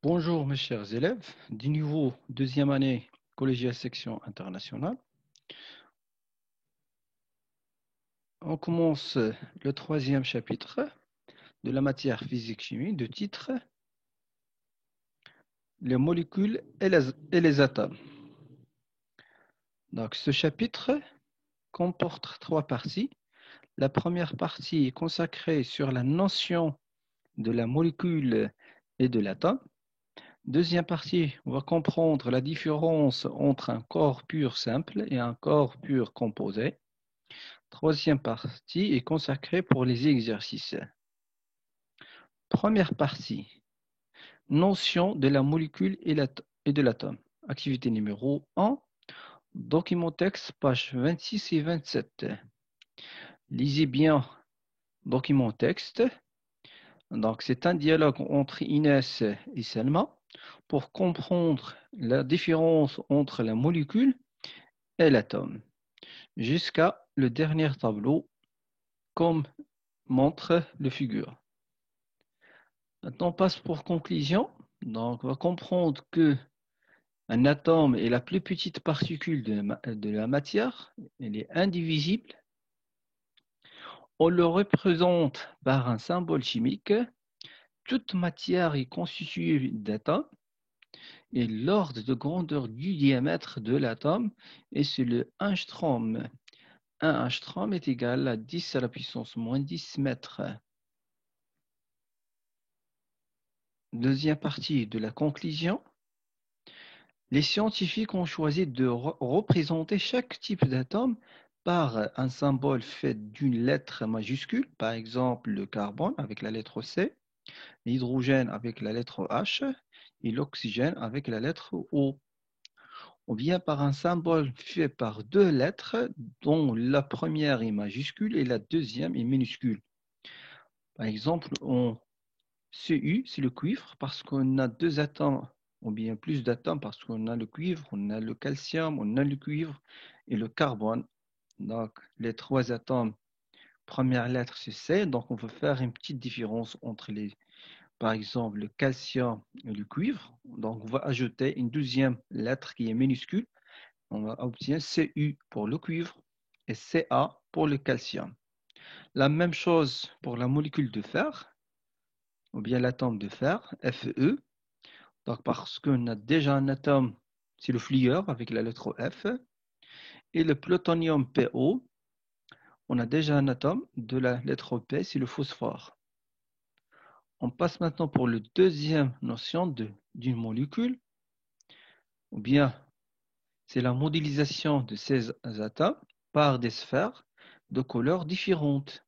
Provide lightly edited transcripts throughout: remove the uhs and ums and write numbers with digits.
Bonjour mes chers élèves du niveau deuxième année collégiale section internationale. On commence le troisième chapitre de la matière physique-chimie de titre les molécules et les atomes. Donc ce chapitre comporte trois parties. La première partie est consacrée sur la notion de la molécule et de l'atome. Deuxième partie, on va comprendre la différence entre un corps pur simple et un corps pur composé. Troisième partie est consacrée pour les exercices. Première partie, notion de la molécule et de l'atome. Activité numéro 1, document texte, pages 26 et 27. Lisez bien document texte. Donc, c'est un dialogue entre Inès et Selma pour comprendre la différence entre la molécule et l'atome, jusqu'à le dernier tableau, comme montre le figure. Maintenant, on passe pour conclusion. Donc, on va comprendre que un atome est la plus petite particule de la matière. Elle est indivisible. On le représente par un symbole chimique. Toute matière est constituée d'atomes. Et l'ordre de grandeur du diamètre de l'atome est sur le angstrom. Un angstrom est égal à 10 à la puissance moins 10 mètres. Deuxième partie de la conclusion. Les scientifiques ont choisi de représenter chaque type d'atome par un symbole fait d'une lettre majuscule, par exemple le carbone avec la lettre C, l'hydrogène avec la lettre H et l'oxygène avec la lettre O. Ou bien par un symbole fait par deux lettres dont la première est majuscule et la deuxième est minuscule. Par exemple, en Cu, c'est le cuivre parce qu'on a deux atomes, ou bien plus d'atomes parce qu'on a le cuivre, on a le calcium, on a le cuivre et le carbone. Donc, les trois atomes, première lettre c'est C, donc on peut faire une petite différence entre les, par exemple, le calcium et le cuivre. Donc, on va ajouter une deuxième lettre qui est minuscule. On va obtenir Cu pour le cuivre et Ca pour le calcium. La même chose pour la molécule de fer, ou bien l'atome de fer, Fe. Donc, parce qu'on a déjà un atome, c'est le fluor avec la lettre F. Et le plutonium PO, on a déjà un atome de la lettre P, c'est le phosphore. On passe maintenant pour la deuxième notion d'une molécule, ou bien c'est la modélisation de ces atomes par des sphères de couleurs différentes.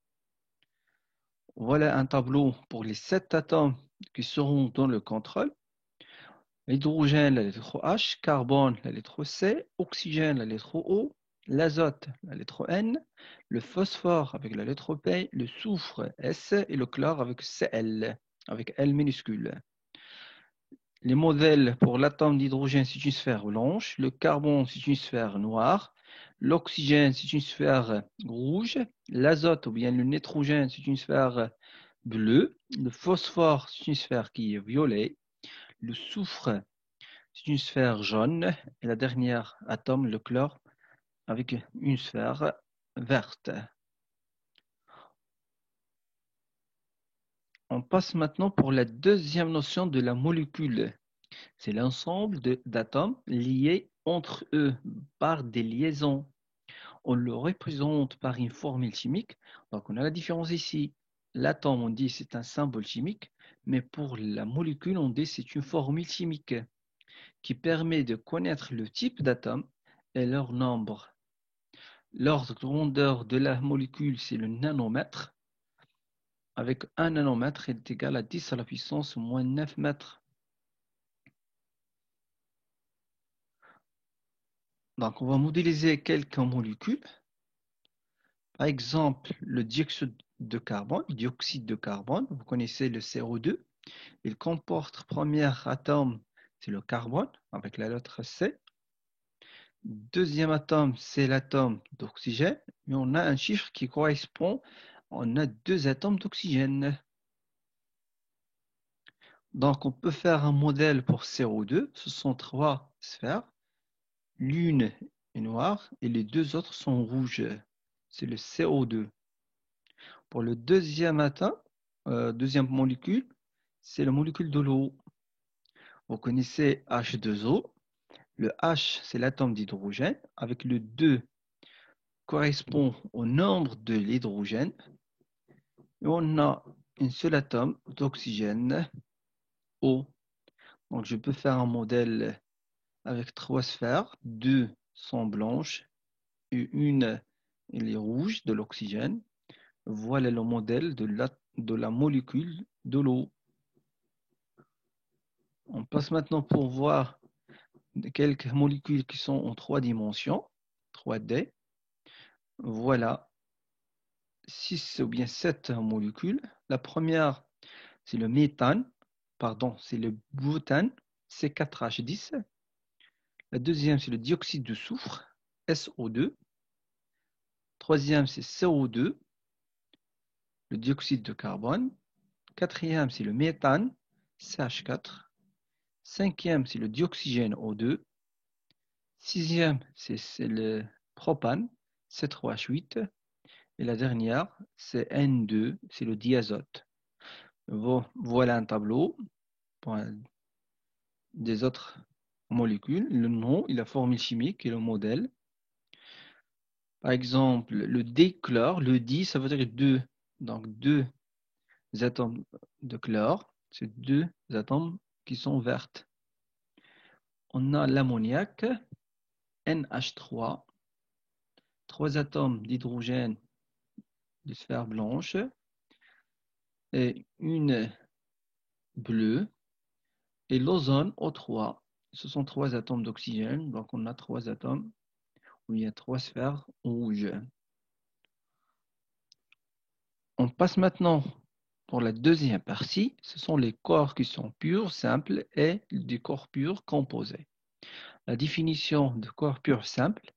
Voilà un tableau pour les 7 atomes qui seront dans le contrôle. L'hydrogène, la lettre H, carbone, la lettre C, oxygène, la lettre O, l'azote, la lettre N, le phosphore avec la lettre P, le soufre S et le chlore avec Cl, avec L minuscule. Les modèles pour l'atome d'hydrogène, c'est une sphère blanche, le carbone, c'est une sphère noire, l'oxygène, c'est une sphère rouge, l'azote ou bien le nitrogène, c'est une sphère bleue, le phosphore, c'est une sphère qui est violet, le soufre, c'est une sphère jaune, et la dernière atome, le chlore, avec une sphère verte. On passe maintenant pour la deuxième notion de la molécule. C'est l'ensemble d'atomes liés entre eux par des liaisons. On le représente par une formule chimique. Donc on a la différence ici. L'atome, on dit c'est un symbole chimique, mais pour la molécule, on dit c'est une formule chimique qui permet de connaître le type d'atome et leur nombre. L'ordre de grandeur de la molécule, c'est le nanomètre. Avec un nanomètre est égal à 10 à la puissance moins 9 mètres. Donc, on va modéliser quelques molécules. Par exemple, le dioxyde de carbone, vous connaissez le CO2. Il comporte premier atome, c'est le carbone, avec la lettre C. Deuxième atome, c'est l'atome d'oxygène. Mais on a un chiffre qui correspond, on a deux atomes d'oxygène. Donc, on peut faire un modèle pour CO2. Ce sont 3 sphères. L'une est noire et les 2 autres sont rouges. C'est le CO2. Pour le deuxième deuxième molécule, c'est la molécule de l'eau. Vous connaissez H2O. Le H, c'est l'atome d'hydrogène. Avec le 2 correspond au nombre de l'hydrogène. Et on a un seul atome d'oxygène, O. Donc, je peux faire un modèle avec 3 sphères. 2 sont blanches et une elle est rouge de l'oxygène. Voilà le modèle de la molécule de l'eau. On passe maintenant pour voir quelques molécules qui sont en 3 dimensions, 3D. Voilà 6 ou bien 7 molécules. La première, c'est le méthane, c'est le butane, C4H10. La deuxième, c'est le dioxyde de soufre, SO2. Troisième, c'est CO2, le dioxyde de carbone. Quatrième, c'est le méthane, CH4. Cinquième, c'est le dioxygène O2. Sixième, c'est le propane, C3H8. Et la dernière, c'est N2, c'est le diazote. Voilà un tableau des autres molécules, le nom et la formule chimique et le modèle. Par exemple, le dichlore, le di, ça veut dire deux. Donc, 2 atomes de chlore, c'est 2 atomes qui sont vertes. On a l'ammoniac, NH3, 3 atomes d'hydrogène de sphère blanche et une bleue. Et l'ozone, O3, ce sont 3 atomes d'oxygène. Donc, on a 3 atomes où il y a 3 sphères rouges. On passe maintenant pour la deuxième partie. Ce sont les corps qui sont purs, simples et des corps purs composés. La définition de corps pur simple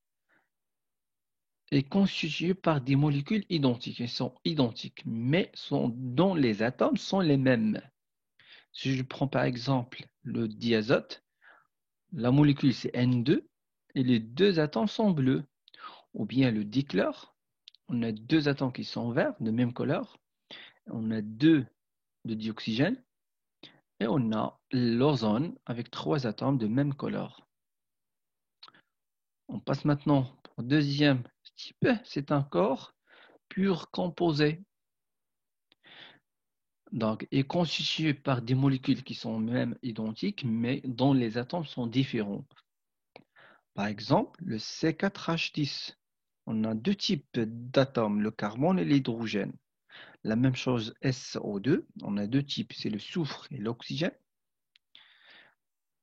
est constituée par des molécules identiques. Elles sont identiques, mais dont les atomes sont les mêmes. Si je prends par exemple le diazote, la molécule c'est N2 et les 2 atomes sont bleus. Ou bien le dichlore, on a 2 atomes qui sont verts, de même couleur. On a 2 de dioxygène et on a l'ozone avec 3 atomes de même couleur. On passe maintenant au deuxième type, c'est un corps pur composé. Donc, est constitué par des molécules qui sont même identiques, mais dont les atomes sont différents. Par exemple, le C4H10. On a 2 types d'atomes, le carbone et l'hydrogène. La même chose SO2, on a 2 types, c'est le soufre et l'oxygène.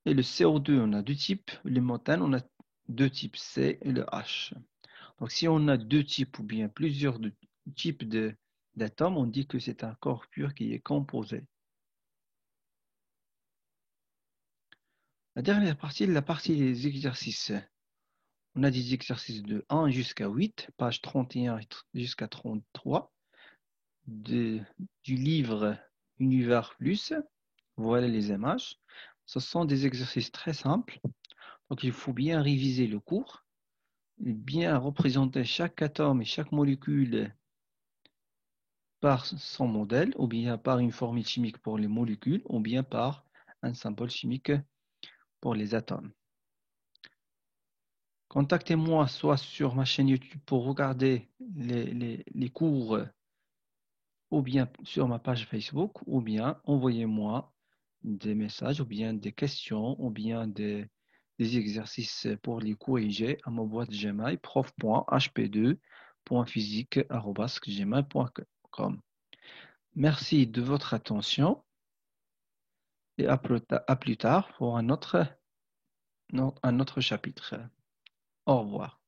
Et le CO2, on a 2 types, le méthane, on a 2 types, C et le H. Donc si on a 2 types ou bien plusieurs types d'atomes, on dit que c'est un corps pur qui est composé. La dernière partie, la partie des exercices. On a des exercices de 1 jusqu'à 8, page 31 jusqu'à 33, du livre Univers Plus. Voilà les images. Ce sont des exercices très simples. Donc il faut bien réviser le cours, bien représenter chaque atome et chaque molécule par son modèle, ou bien par une formule chimique pour les molécules, ou bien par un symbole chimique pour les atomes. Contactez-moi soit sur ma chaîne YouTube pour regarder les cours, ou bien sur ma page Facebook, ou bien envoyez-moi des messages, ou bien des questions, ou bien des exercices pour les corriger à ma boîte Gmail, prof.hp2.physique@gmail.com. Merci de votre attention et à plus tard pour un autre chapitre. Au revoir.